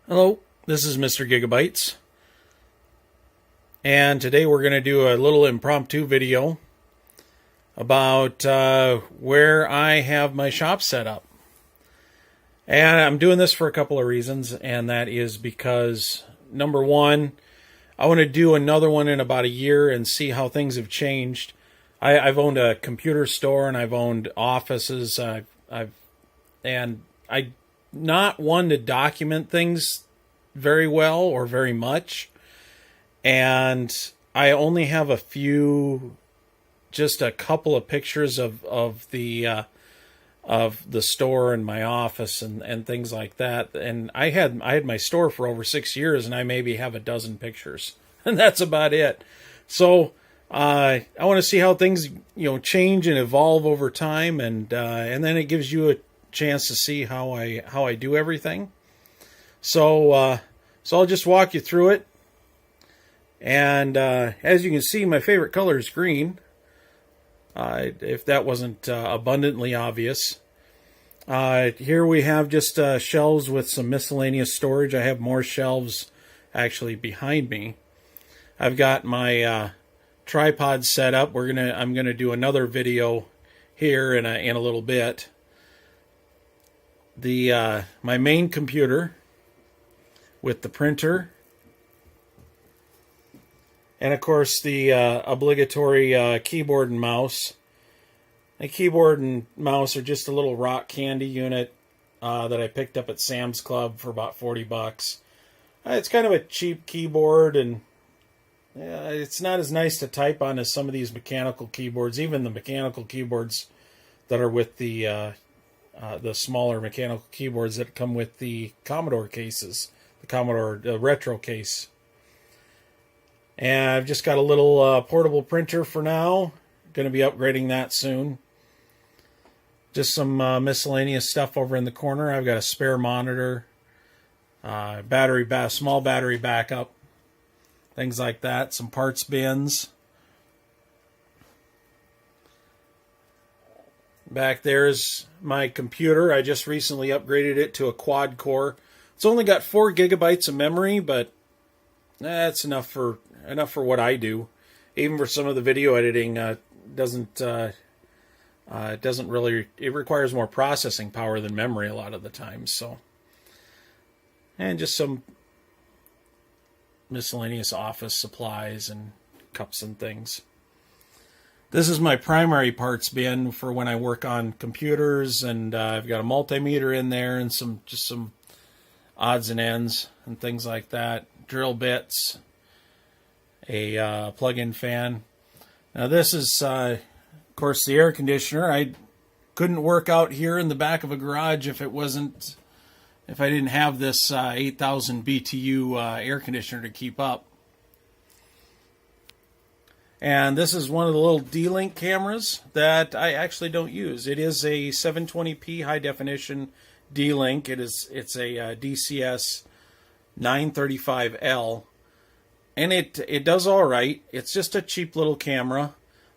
Hello, this is Mr. Gigabytes, and today we're going to do a little impromptu video about where I have my shop set up. And I'm doing this for a couple of reasons, and that is because, number one, I want to do another one in about a year and see how things have changed. I've owned a computer store and I've owned offices. I'm not one to document things very well or very much, and I only have just a couple of pictures of the store and my office and things like that. And I had my store for over 6 years, and I maybe have a dozen pictures, and that's about it. So I want to see how things change and evolve over time, and then it gives you a chance to see how I do everything. So I'll just walk you through it. And as you can see, my favorite color is green. If that wasn't abundantly obvious. Here we have just shelves with some miscellaneous storage. I have more shelves actually behind me. I've got my tripod set up. I'm gonna do another video here in a little bit. My main computer with the printer, and of course the obligatory keyboard and mouse. The keyboard and mouse are just a little rock candy unit that I picked up at Sam's Club for about $40. It's kind of a cheap keyboard, and it's not as nice to type on as some of these mechanical keyboards. Even the mechanical keyboards that are with the smaller mechanical keyboards that come with the Commodore cases, the Commodore Retro case. And I've just got a little portable printer for now. Going to be upgrading that soon. Just some miscellaneous stuff over in the corner. I've got a spare monitor, small battery backup, things like that. Some parts bins. Back there's my computer. I just recently upgraded it to a quad core. It's only got 4 gigabytes of memory, but that's enough for what I do. Even for some of the video editing, it requires more processing power than memory a lot of the time. So, and just some miscellaneous office supplies and cups and things. This is my primary parts bin for when I work on computers, and I've got a multimeter in there and some odds and ends and things like that. Drill bits, a plug-in fan. Now this is, of course, the air conditioner. I couldn't work out here in the back of a garage if I didn't have this 8,000 BTU air conditioner to keep up. And this is one of the little D-Link cameras that I actually don't use. It is a 720p high definition D-Link. It's a DCS 935L, and it does all right. It's just a cheap little camera.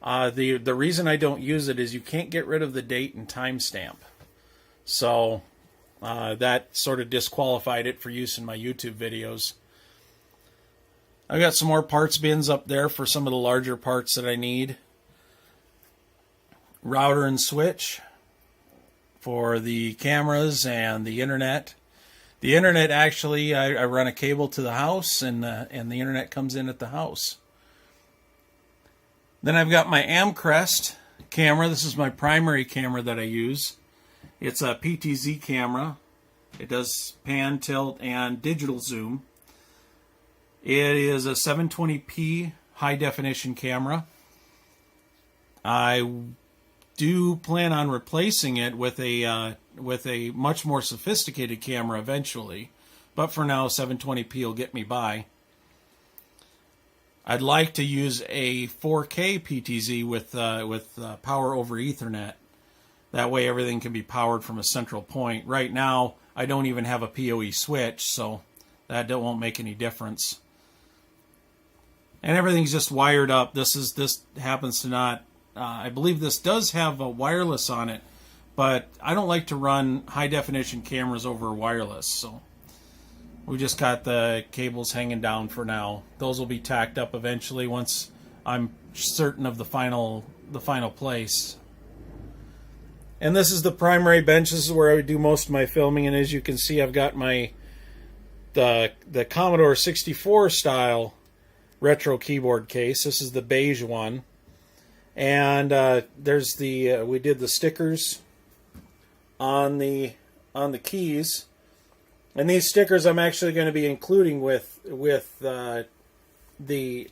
The reason I don't use it is you can't get rid of the date and timestamp, so that sort of disqualified it for use in my YouTube videos. I've got some more parts bins up there for some of the larger parts that I need. Router and switch for the cameras and the internet. The internet, actually, I run a cable to the house, and the internet comes in at the house. Then I've got my Amcrest camera. This is my primary camera that I use. It's a PTZ camera. It does pan, tilt, and digital zoom. It is a 720p high definition camera. I do plan on replacing it with a much more sophisticated camera eventually, but for now 720p will get me by. I'd like to use a 4K PTZ with power over Ethernet, That way everything can be powered from a central point. Right now, I don't even have a PoE switch, so that won't make any difference. And everything's just wired up. This happens to not, I believe this does have a wireless on it, but I don't like to run high definition cameras over wireless, so we just got the cables hanging down for now. Those will be tacked up eventually once I'm certain of the final place. And this is the primary bench. This is where I do most of my filming, and as you can see, I've got the Commodore 64 style retro keyboard case. This is the beige one, and there's we did the stickers on the keys, and these stickers I'm actually going to be including with the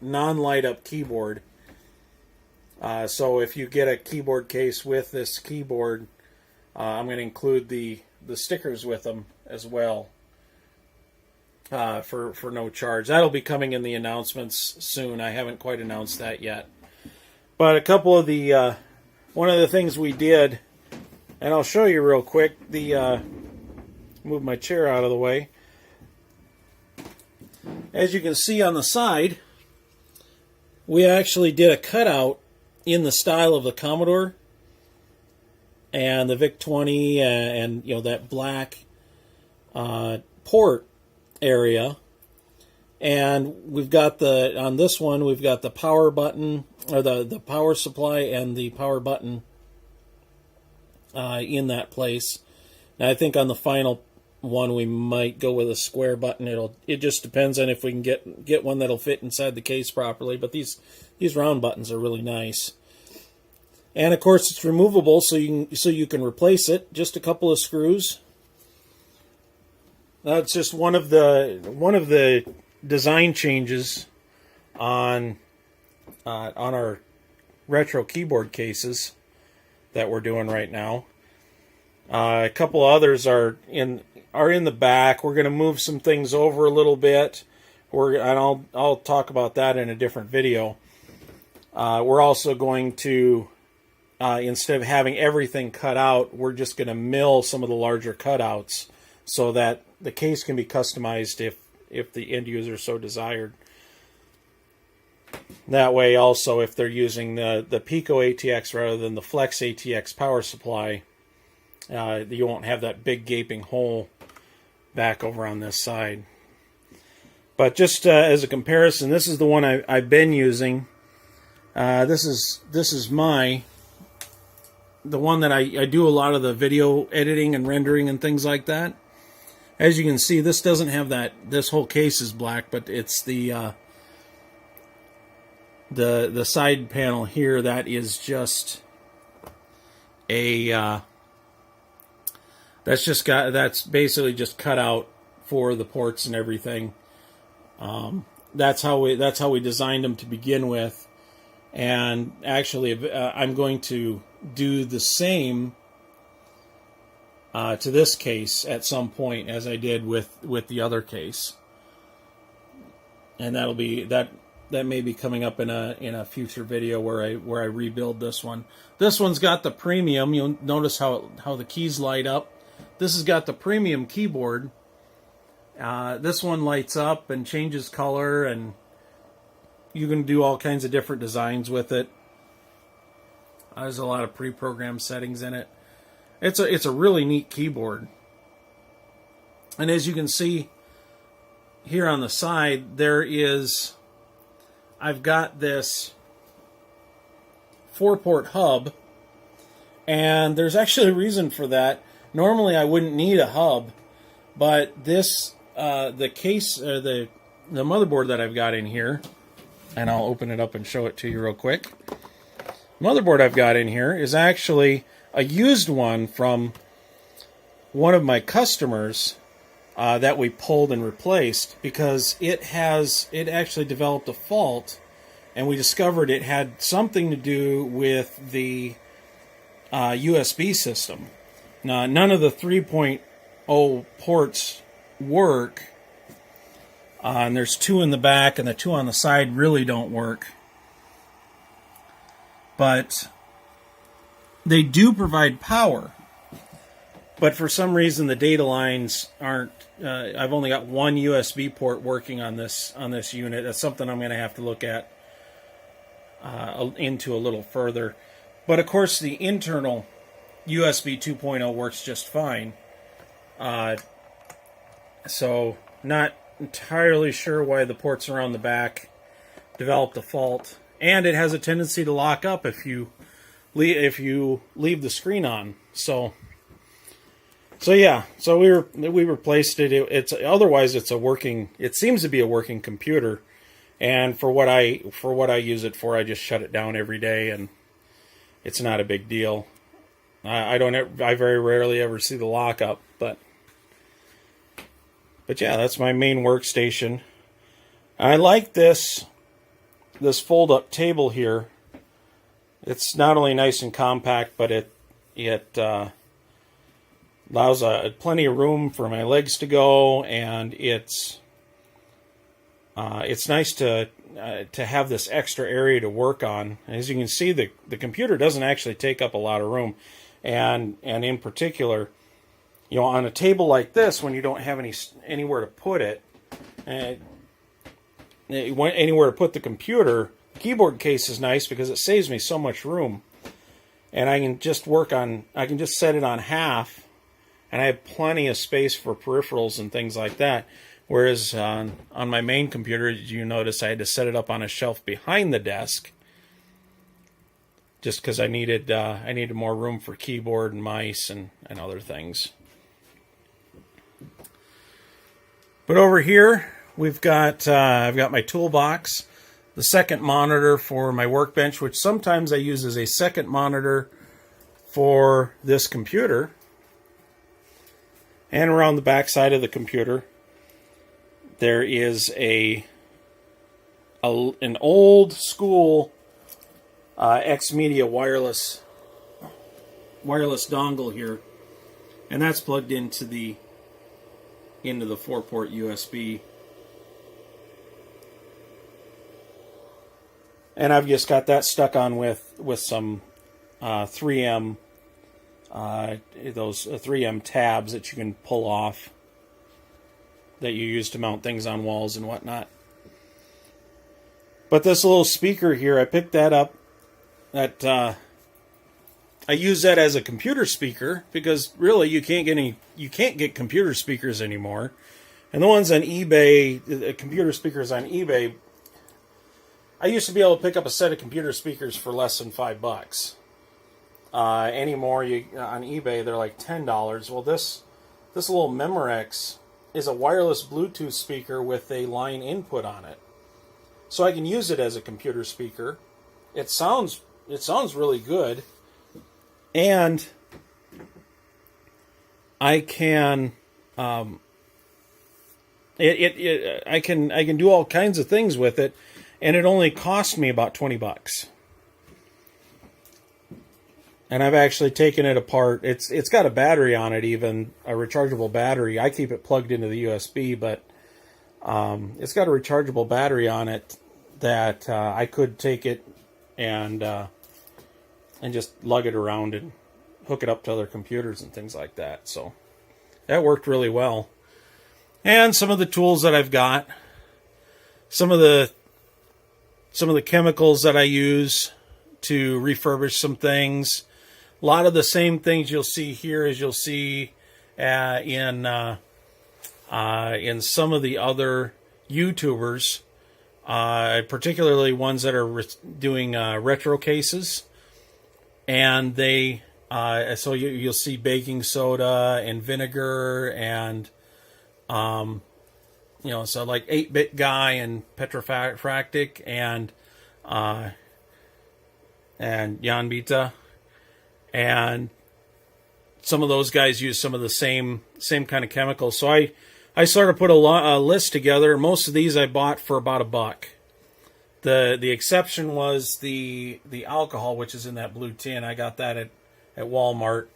non-light up keyboard. So if you get a keyboard case with this keyboard, I'm going to include the stickers with them as well, for no charge. That'll be coming in the announcements soon. I haven't quite announced that yet. But a couple of one of the things we did, and I'll show you real quick, move my chair out of the way. As you can see on the side, we actually did a cutout in the style of the Commodore and the VIC-20 and that black port area. And we've got on this one we've got the power button, or the power supply and the power button in that place. And I think on the final one we might go with a square button. It just depends on if we can get one that'll fit inside the case properly, but these round buttons are really nice. And of course it's removable, so you can replace it. Just a couple of screws. That's just one of the design changes on our retro keyboard cases that we're doing right now. A couple others are in the back. We're going to move some things over a little bit. And I'll talk about that in a different video. We're also going to, instead of having everything cut out, we're just going to mill some of the larger cutouts so that the case can be customized if the end user so desired. That way also, if they're using the Pico ATX rather than the Flex ATX power supply, you won't have that big gaping hole back over on this side. But just as a comparison, this is the one I've been using. This is the one that I do a lot of the video editing and rendering and things like that. As you can see, this doesn't have that. This whole case is black, but it's the side panel here that is just a that's basically just cut out for the ports and everything. That's how we designed them to begin with, and actually I'm going to do the same to this case at some point as I did with the other case, and that may be coming up in a future video where I rebuild this one. This one's got the premium. You'll notice how the keys light up. This has got the premium keyboard. This one lights up and changes color, and you can do all kinds of different designs with it. There's a lot of pre-programmed settings in it. It's a really neat keyboard. And as you can see here on the side, I've got this 4-port hub, and there's actually a reason for that. Normally I wouldn't need a hub, but this the case, the motherboard that I've got in here, and I'll open it up and show it to you real quick. Motherboard I've got in here is actually a used one from one of my customers that we pulled and replaced because it actually developed a fault, and we discovered it had something to do with the USB system. Now, none of the 3.0 ports work, and there's 2 in the back, and the 2 on the side really don't work. But they do provide power, but for some reason the data lines aren't. I've only got one USB port working on this unit. That's something I'm going to have to look at into a little further. But of course, the internal USB 2.0 works just fine. So not entirely sure why the ports around the back developed a fault, and it has a tendency to lock up if you leave the screen on. So yeah, so we replaced it. It's otherwise it's a working. It seems to be a working computer, and for what I use it for, I just shut it down every day, and it's not a big deal. I very rarely ever see the lockup, but yeah, that's my main workstation. I like this fold-up table here. It's not only nice and compact, but it allows plenty of room for my legs to go, and it's nice to have this extra area to work on. As you can see, the computer doesn't actually take up a lot of room, and in particular, on a table like this, when you don't have anywhere to put it, anywhere to put the computer, the keyboard case is nice because it saves me so much room, and I can just set it on half, and I have plenty of space for peripherals and things like that. Whereas on my main computer, you notice I had to set it up on a shelf behind the desk, just because I needed more room for keyboard and mice and other things. But over here, I've got my toolbox, the second monitor for my workbench, which sometimes I use as a second monitor for this computer. And around the back side of the computer, there is an old school Xmedia wireless dongle here, and that's plugged into the 4-port USB. And I've just got that stuck on with some 3M those 3M tabs that you can pull off that you use to mount things on walls and whatnot. But this little speaker here, I picked that up. I use that as a computer speaker because really you can't get computer speakers anymore. And the ones on eBay, the computer speakers on eBay, I used to be able to pick up a set of computer speakers for less than $5. Anymore, on eBay they're like $10. Well, this little Memorex is a wireless Bluetooth speaker with a line input on it, so I can use it as a computer speaker. It sounds really good, and I can I can do all kinds of things with it, and it only cost me about $20. And I've actually taken it apart. It's got a battery on it, even a rechargeable battery. I keep it plugged into the USB, but it's got a rechargeable battery on it that I could take it and just lug it around and hook it up to other computers and things like that. So that worked really well. And some of the tools that I've got, some of the chemicals that I use to refurbish some things. A lot of the same things you'll see here as you'll see in some of the other YouTubers, particularly ones that are doing retro cases. And they so you'll see baking soda and vinegar and so like 8-Bit Guy and Petrofractic and Jan Bita. And some of those guys use some of the same kind of chemicals. So I sort of put a list together. Most of these I bought for about $1. The exception was the alcohol, which is in that blue tin. I got that at Walmart,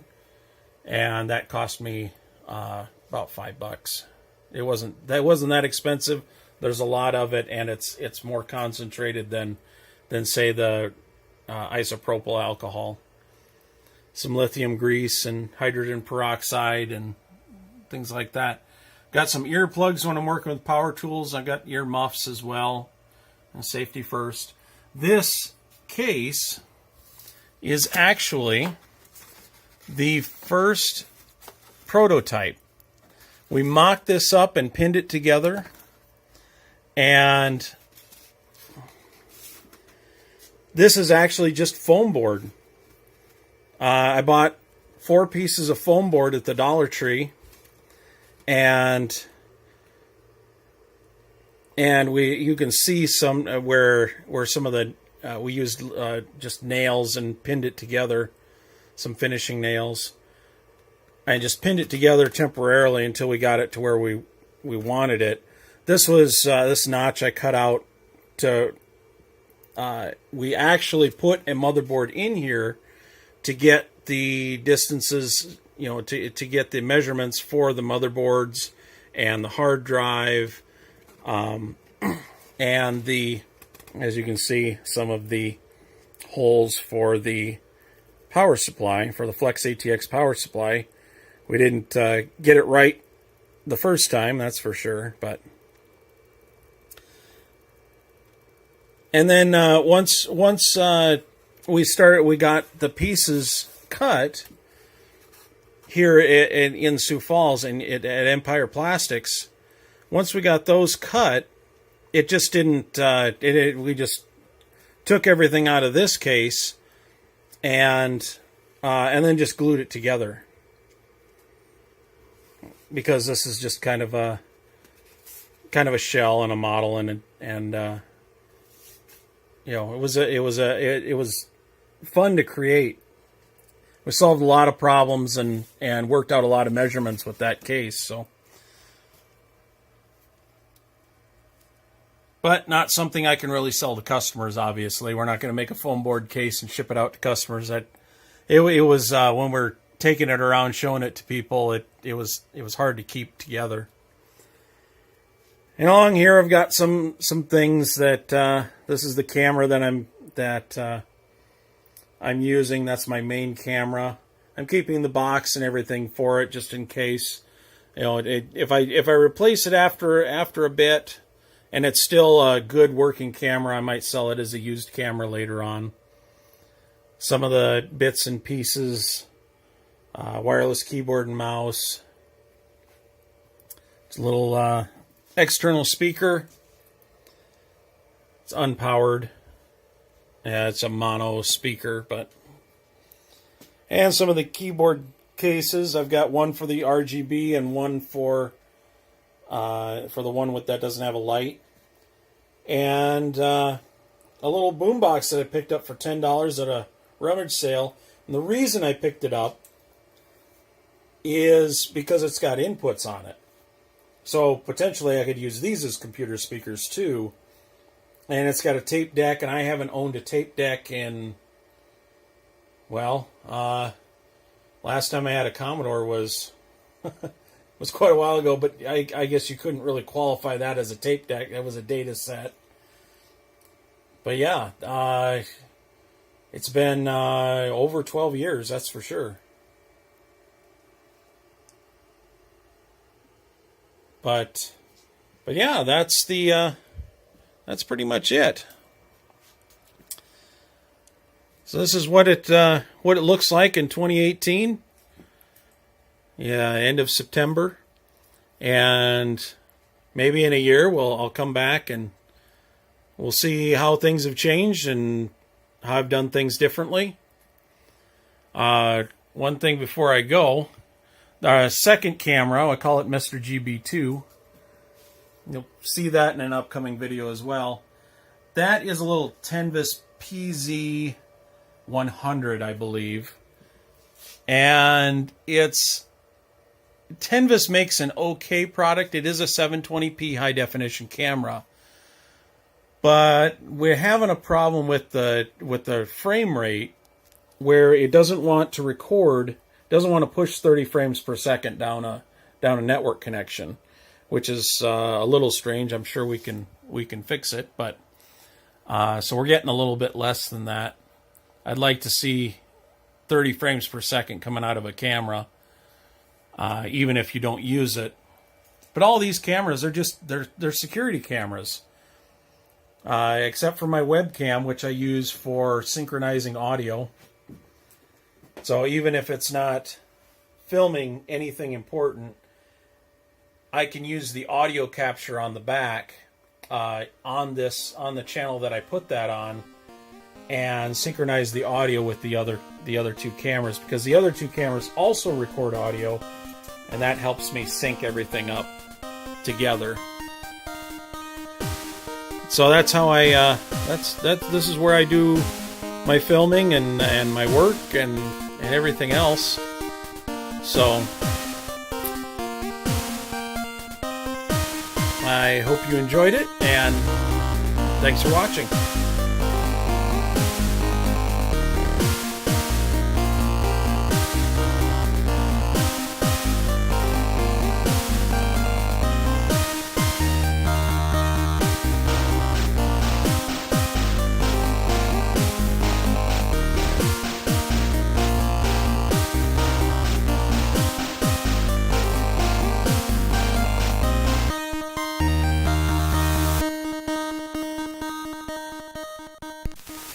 and that cost me about $5. It wasn't that expensive. There's a lot of it, and it's more concentrated than say the isopropyl alcohol. some lithium grease and hydrogen peroxide and things like that. Got some earplugs when I'm working with power tools. I've got ear muffs as well. And safety first. This case is actually the first prototype. We mocked this up and pinned it together, and this is actually just foam board. I bought 4 pieces of foam board at the Dollar Tree, and you can see some where some of the we used just nails and pinned it together, some finishing nails. I just pinned it together temporarily until we got it to where we wanted it. This was this notch I cut out to. We actually put a motherboard in here to get the distances, to get the measurements for the motherboards and the hard drive, and as you can see, some of the holes for the power supply, for the Flex ATX power supply. We didn't get it right the first time, that's for sure. And then once we got the pieces cut here in Sioux Falls and at Empire Plastics. Once we got those cut, it just didn't. We just took everything out of this case and then just glued it together, because this is just kind of a shell and a model, and it was fun to create. We solved a lot of problems and worked out a lot of measurements with that case. So, but not something I can really sell to customers. Obviously, we're not going to make a foam board case and ship it out to customers. It was when we're taking it around, showing it to people, it was hard to keep together. And along here, I've got some things that this is the camera that I'm using. That's my main camera. I'm keeping the box and everything for it just in case. If I replace it after a bit, and it's still a good working camera, I might sell it as a used camera later on. Some of the bits and pieces, wireless keyboard and mouse. It's a little external speaker. It's unpowered. Yeah, it's a mono speaker, and some of the keyboard cases. I've got one for the RGB and one for the one that doesn't have a light, and a little boombox that I picked up for $10 at a rummage sale. And the reason I picked it up is because it's got inputs on it. So potentially I could use these as computer speakers too. And it's got a tape deck, and I haven't owned a tape deck in, last time I had a Commodore was quite a while ago, but I guess you couldn't really qualify that as a tape deck. That was a data set. But yeah, it's been over 12 years, that's for sure. But yeah, that's pretty much it. So this is what it looks like in 2018. Yeah, end of September, and maybe in a year I'll come back and we'll see how things have changed and how I've done things differently. One thing before I go, our second camera, I call it Mr. GB2. You'll see that in an upcoming video as well. That is a little Tenvis PZ100, I believe. And Tenvis makes an okay product. It is a 720p high definition camera. But we're having a problem with the frame rate, where it doesn't want to record, doesn't want to push 30 frames per second down a network connection, which is a little strange. I'm sure we can fix it, but so we're getting a little bit less than that. I'd like to see 30 frames per second coming out of a camera, even if you don't use it. But all these cameras are just, they're security cameras. Except for my webcam, which I use for synchronizing audio. So even if it's not filming anything important, I can use the audio capture on the back on the channel that I put that on, and synchronize the audio with the other two cameras, because the other two cameras also record audio, and that helps me sync everything up together. So that's how I this is where I do my filming and my work and everything else. So I hope you enjoyed it, and thanks for watching.